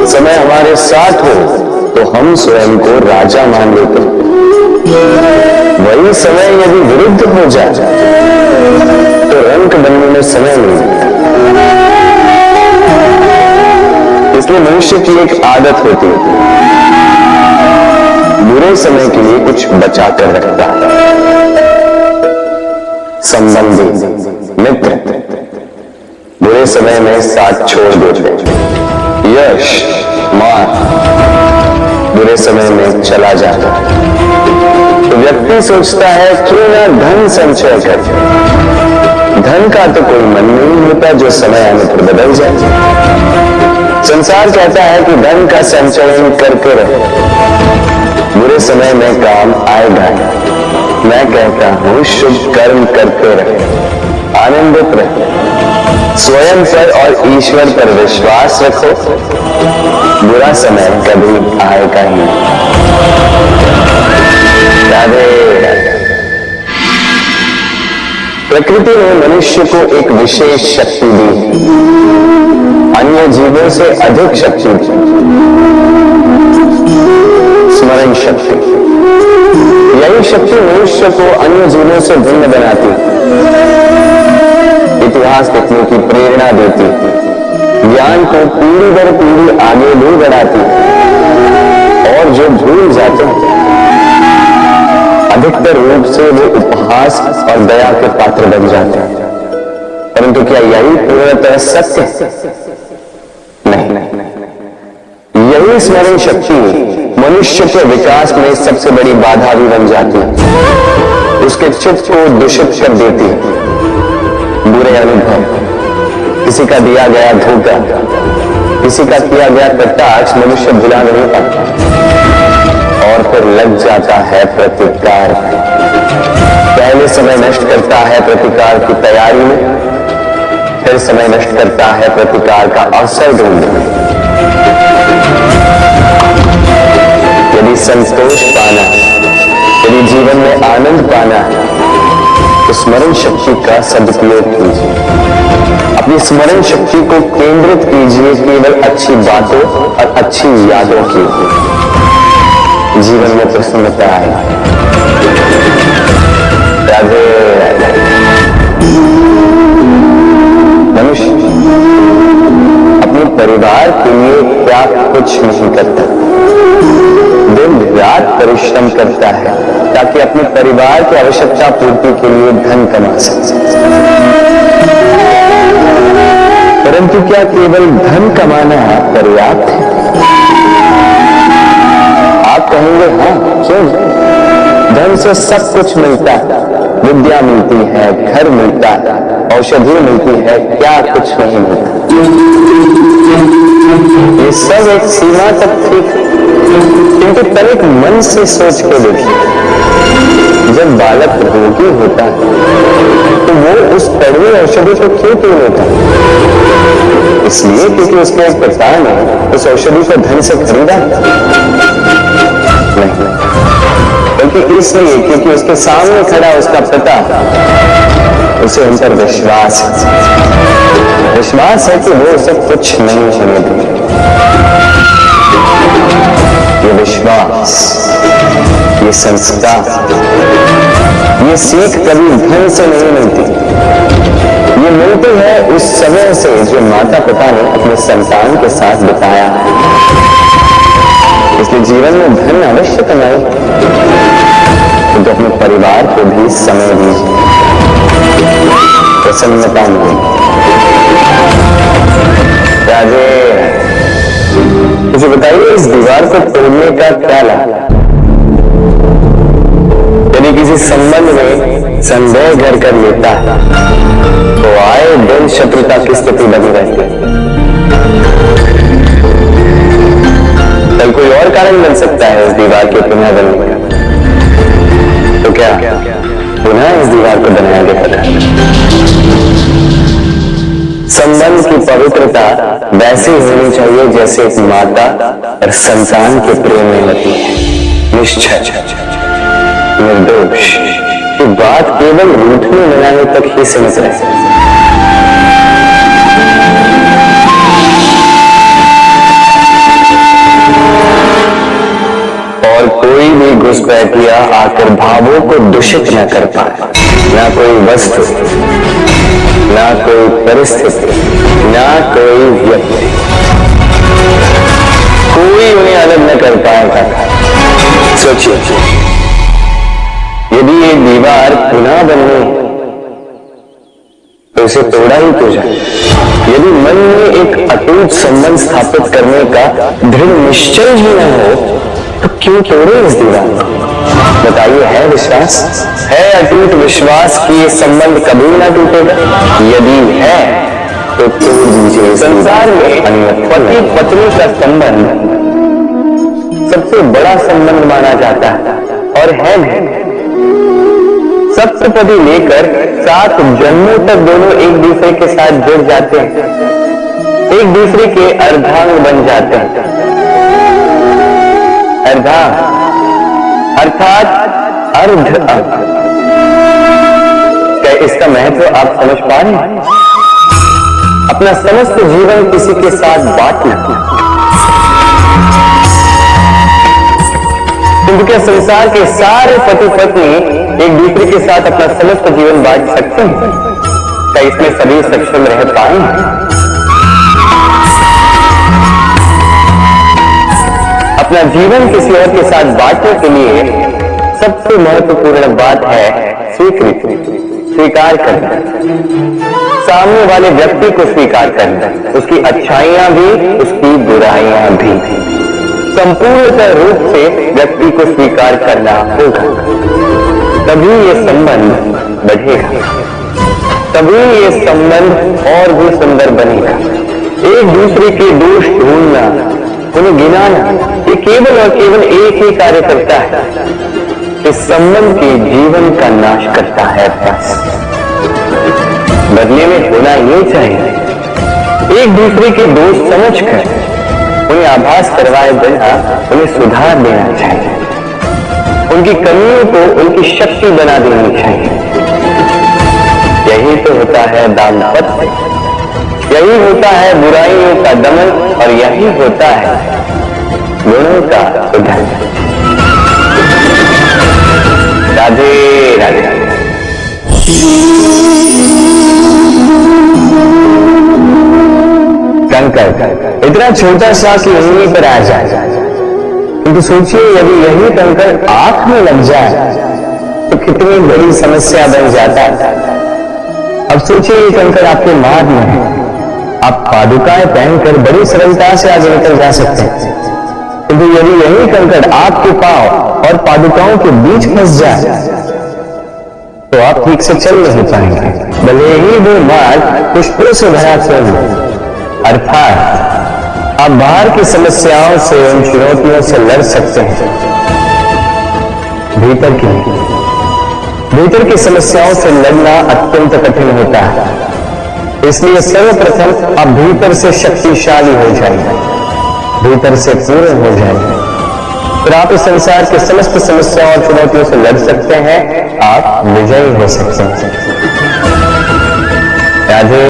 समय हमारे साथ हो तो हम स्वयं को राजा मान लेते हैं। वही समय यदि विरुद्ध हो जाए तो रंक बनने में समय नहीं लगता। इसलिए मनुष्य की एक आदत होती है, बुरे समय के लिए कुछ बचा कर रखता है। संबंधी, मित्र बुरे समय में साथ छोड़ देते हैं। यश, मान बुरे समय में चला जाता है। तो व्यक्ति सोचता है क्यों ना धन संचय कर। धन का तो कोई मन नहीं होता जो समय आने पर बदल जाए। संसार कहता है कि धन का संचयन करके रहो, बुरे समय में काम आएगा। मैं कहता हूं शुभ कर्म करते रहे, आनंदित रहे, स्वयं पर और ईश्वर पर विश्वास रखो, बुरा समय कभी आएगा ही नहीं। राधे राधे। प्रकृति ने मनुष्य को एक विशेष शक्ति दी, अन्य जीवों से अधिक शक्ति दी, स्मरण शक्ति। यही शक्ति मनुष्य को अन्य जीवों से भिन्न बनाती, इतिहास लिखने की प्रेरणा देती, ज्ञान को पीढ़ी दर पीढ़ी आगे भी बढ़ाती, और जो भूल जाते हैं अधिकतर रूप से वो उपहास और दया के पात्र बन जाते हैं। परंतु क्या यही पूर्णतः सत्य? नहीं। यही स्मरण शक्ति मनुष्य के विकास में सबसे बड़ी बाधा भी बन जाती है, उसके चित्त को दूषित कर देती है। बुरे अनुभव, किसी का दिया गया धोखा, किसी का किया गया कटाक्ष मनुष्य भुला नहीं पाता, और फिर लग जाता है प्रतिकार। पहले समय नष्ट करता है प्रतिकार की तैयारी में, फिर समय नष्ट करता है प्रतिकार का अवसर ढूंढने में। यदि संतोष पाना, यदि जीवन में आनंद पाना है तो स्मरण शक्ति का सदुपयोग कीजिए। अपनी स्मरण शक्ति को केंद्रित कीजिए केवल अच्छी बातों और अच्छी यादों की। जीवन में प्रसन्नता आए। राधे राधे। मनुष्य अपने परिवार के लिए क्या कुछ नहीं करता, दिन रात परिश्रम करता है ताकि अपने परिवार की आवश्यकता पूर्ति के लिए धन कमा सके। परंतु क्या केवल धन कमाना पर्याप्त है? आप कहेंगे हाँ, क्यों? धन से सब कुछ मिलता है, विद्या मिलती है, घर मिलता है, औषधि मिलती है, क्या कुछ नहीं मिलता। ये सब एक सीमा तक ठीक, किंतु तनिक मन से सोच के देखिए, जब बालक रोगी होता है तो वो उस कड़वी औषधि को क्यों पी लेता है? इसलिए क्योंकि उसके पिता ने उस औषधि को धन से खरीदा नहीं, बल्कि इसलिए क्योंकि उसके सामने खड़ा उसका पिता, उसे उन पर विश्वास है कि वो उसे कुछ नहीं होने देंगे। ये विश्वास, ये संस्कार, ये सीख कभी धन से नहीं मिलती। ये मिलती है उस समय से जो माता पिता ने अपने संतान के साथ बिताया। इसलिए जीवन में धन अवश्य कमाए, तो अपने परिवार को भी समय दीजिए, प्रसन्नता मिले। राधे। मुझे बताइए इस दीवार को तोड़ने का क्या लाभ? यदि किसी संबंध में संदेह घर कर लेता है तो आए दिन शत्रुता की स्थिति बनी रहती है। कल कोई और कारण बन सकता है इस दीवार के पुनः बनने का, तो क्या पुनः इस दीवार को बनाया गया? संबंध की पवित्रता वैसी होनी चाहिए जैसे एक माता और संतान के प्रेम में होती है, निश्चय, निर्दोष। कि बात केवल रूठने मिलाने तक ही सीमित रहे। भावों को दूषित न कर पाए, ना कोई वस्तु, ना कोई परिस्थिति, ना कोई व्यक्ति, कोई उन्हें अलग न कर पाएगा। सोचिए, यदि ये दीवार पुनः बननी तो उसे तोड़ा ही तो जाए। यदि मन में एक अटूट संबंध स्थापित करने का दृढ़ निश्चय ही न हो तो क्यों तोड़े इस दीवार को? बताइए, है विश्वास, है अटूट विश्वास कि ये संबंध कभी ना टूटेगा? यदि है तो तोड़ दीजिए। संसार में पति पत्नी का संबंध सबसे बड़ा संबंध माना जाता है और है भी। सप्तपदी लेकर 7 जन्मों तक दोनों एक दूसरे के साथ जुड़ जाते हैं, एक दूसरे के अर्धांग बन जाते हैं। अर्धांग अर्थात अर्ध अंग। क्या इसका महत्व आप समझ पा रहे हैं? अपना समस्त जीवन किसी के साथ बांटना, क्योंकि संसार के सारे पति पत्नी एक दूसरे के साथ अपना समस्त जीवन बांट सकते हैं? क्या इसमें सभी सक्षम रह पाएंगे? अपना जीवन किसी और के साथ बांटने के लिए सबसे महत्वपूर्ण बात है स्वीकृति, स्वीकार करना। सामने वाले व्यक्ति को स्वीकार करना, उसकी अच्छाइयां भी, उसकी बुराइयां भी। संपूर्णतः रूप से व्यक्ति को स्वीकार करना होगा, तभी ये संबंध बढ़ेगा, तभी ये संबंध और भी सुंदर बनेगा। एक दूसरे के दोष ढूंढना, उन्हें गिनाना, ये केवल और केवल एक ही कार्य करता है, इस संबंध के जीवन का नाश करता है। बस बदले में होना ये चाहिए, एक दूसरे के दोष समझकर उन्हें आभास करवाए बिना उन्हें सुधार देना चाहिए, उनकी कमियों को उनकी शक्ति बना देनी चाहिए। यही तो होता है दाम्पत्य, यही होता है बुराइयों का दमन और यही होता है गुणों का उदय। राधे राधे। कंकर इतना छोटा सा कि उंगली पर आ जाए, किंतु सोचिए यदि यही कंकर आंख में लग जाए तो कितनी बड़ी समस्या बन जाता है। अब सोचिए ये कंकर आपके मार्ग में है, आप पादुकाएं पहनकर बड़ी सरलता से आगे निकल जा सकते हैं, किंतु यदि यही कंकर आपके पांव और पादुकाओं के बीच फंस जाए तो आप ठीक से चल नहीं पाएंगे, भले ही वो मार्ग पुष्पों से भरा क्यों हो। अर्थात आप बाहर की समस्याओं से, उन चुनौतियों से लड़ सकते हैं, भीतर की समस्याओं से लड़ना अत्यंत कठिन होता है। इसलिए सर्वप्रथम आप भीतर से शक्तिशाली हो जाइए, भीतर से पूर्ण हो जाइए, फिर आप इस संसार के समस्त समस्याओं और चुनौतियों से लड़ सकते हैं, आप विजयी हो सकते हैं। राधे।